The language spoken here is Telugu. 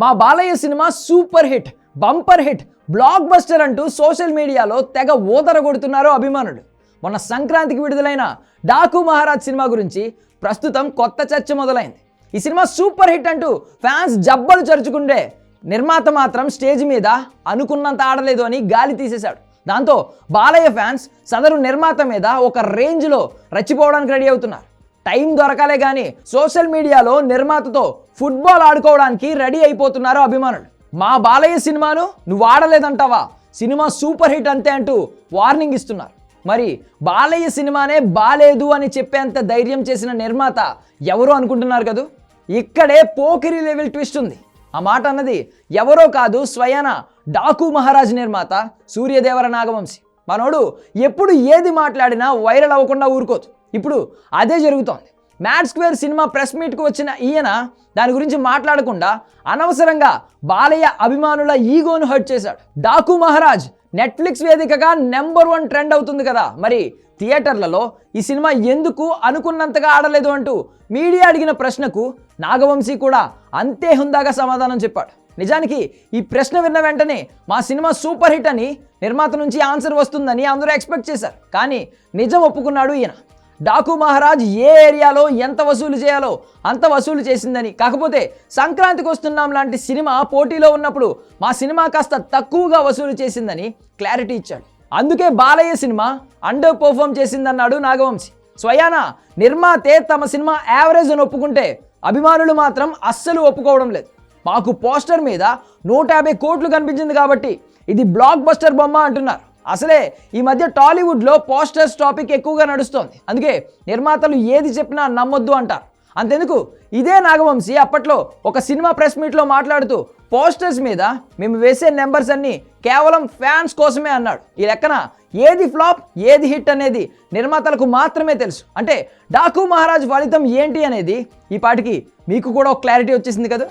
మా Balayya cinema super hit, bumper hit, block buster అంటూ సోషల్ మీడియాలో తెగ ఊదరగొడుతున్నారు అభిమానులు. మొన్న సంక్రాంతికి విడుదలైన డాకు మహారాజ్ సినిమా గురించి ప్రస్తుతం కొత్త చర్చ మొదలైంది. ఈ సినిమా సూపర్ హిట్ అంటూ ఫ్యాన్స్ జబ్బలు చరుచుకుంటే నిర్మాత మాత్రం స్టేజ్ మీద అనుకున్నంత ఆడలేదు అని గాలి తీసేశాడు. దాంతో బాలయ్య ఫ్యాన్స్ సదరు నిర్మాత మీద ఒక రేంజ్లో రచ్చిపోవడానికి రెడీ అవుతున్నారు. టైం దొరకాలే కానీ సోషల్ మీడియాలో నిర్మాతతో ఫుట్బాల్ ఆడుకోవడానికి రెడీ అయిపోతున్నారు అభిమానులు. మా బాలయ్య సినిమాను నువ్వు ఆడలేదంటావా, సినిమా సూపర్ హిట్ అంతే అంటూ వార్నింగ్ ఇస్తున్నారు. మరి బాలయ్య సినిమానే బాలేదు అని చెప్పేంత ధైర్యం చేసిన నిర్మాత ఎవరో అనుకుంటున్నారు కదూ. ఇక్కడే పోకిరి లెవెల్ ట్విస్ట్ ఉంది. ఆ మాట అన్నది ఎవరో కాదు, స్వయాన డాకు మహారాజ్ నిర్మాత సూర్యదేవర నాగవంశి. మనోడు ఎప్పుడు ఏది మాట్లాడినా వైరల్ అవ్వకుండా ఊరుకోదు. ఇప్పుడు అదే జరుగుతోంది. మ్యాడ్ స్క్వేర్ సినిమా ప్రెస్ మీట్కు వచ్చిన ఈయన దాని గురించి మాట్లాడకుండా అనవసరంగా బాలయ్య అభిమానుల ఈగోను హర్ట్ చేశాడు. డాకు మహారాజ్ నెట్ఫ్లిక్స్ వేదికగా నెంబర్ 1 ట్రెండ్ అవుతుంది కదా, మరి థియేటర్లలో ఈ సినిమా ఎందుకు అనుకున్నంతగా ఆడలేదు అంటూ మీడియా అడిగిన ప్రశ్నకు నాగవంశీ కూడా అంతే హుందాగా సమాధానం చెప్పాడు. నిజానికి ఈ ప్రశ్న విన్న వెంటనే మా సినిమా సూపర్ హిట్ అని నిర్మాత నుంచి ఆన్సర్ వస్తుందని అందరూ ఎక్స్పెక్ట్ చేశారు. కానీ నిజం ఒప్పుకున్నాడు ఈయన. డాకు మహారాజ్ ఏ ఏరియాలో ఎంత వసూలు చేయాలో అంత వసూలు చేసిందని, కాకపోతే సంక్రాంతికి వస్తున్నాం లాంటి సినిమా పోటీలో ఉన్నప్పుడు మా సినిమా కాస్త తక్కువగా వసూలు చేసిందని క్లారిటీ ఇచ్చాడు. అందుకే బాలయ్య సినిమా అండర్ పర్ఫామ్ చేసిందన్నాడు నాగవంశి. స్వయాన నిర్మాతే తమ సినిమా యావరేజ్ అని ఒప్పుకుంటే అభిమానులు మాత్రం అస్సలు ఒప్పుకోవడం లేదు. మాకు పోస్టర్ మీద 150 కోట్లు కనిపించింది కాబట్టి ఇది బ్లాక్ బస్టర్ బొమ్మ అంటున్నారు. అసలే ఈ మధ్య టాలీవుడ్లో పోస్టర్స్ టాపిక్ ఎక్కువగా నడుస్తోంది. అందుకే నిర్మాతలు ఏది చెప్పినా నమ్మొద్దు అంటారు. అంతెందుకు, ఇదే నాగవంశి అప్పట్లో ఒక సినిమా ప్రెస్ మీట్లో మాట్లాడుతూ పోస్టర్స్ మీద మేము వేసే నెంబర్స్ అన్నీ కేవలం ఫ్యాన్స్ కోసమే అన్నాడు. ఈ లెక్కన ఏది ఫ్లాప్ ఏది హిట్ అనేది నిర్మాతలకు మాత్రమే తెలుసు. అంటే డాకు మహారాజ్ ఫలితం ఏంటి అనేది ఈ పాటికి మీకు కూడా ఒక క్లారిటీ వచ్చేసింది కదా.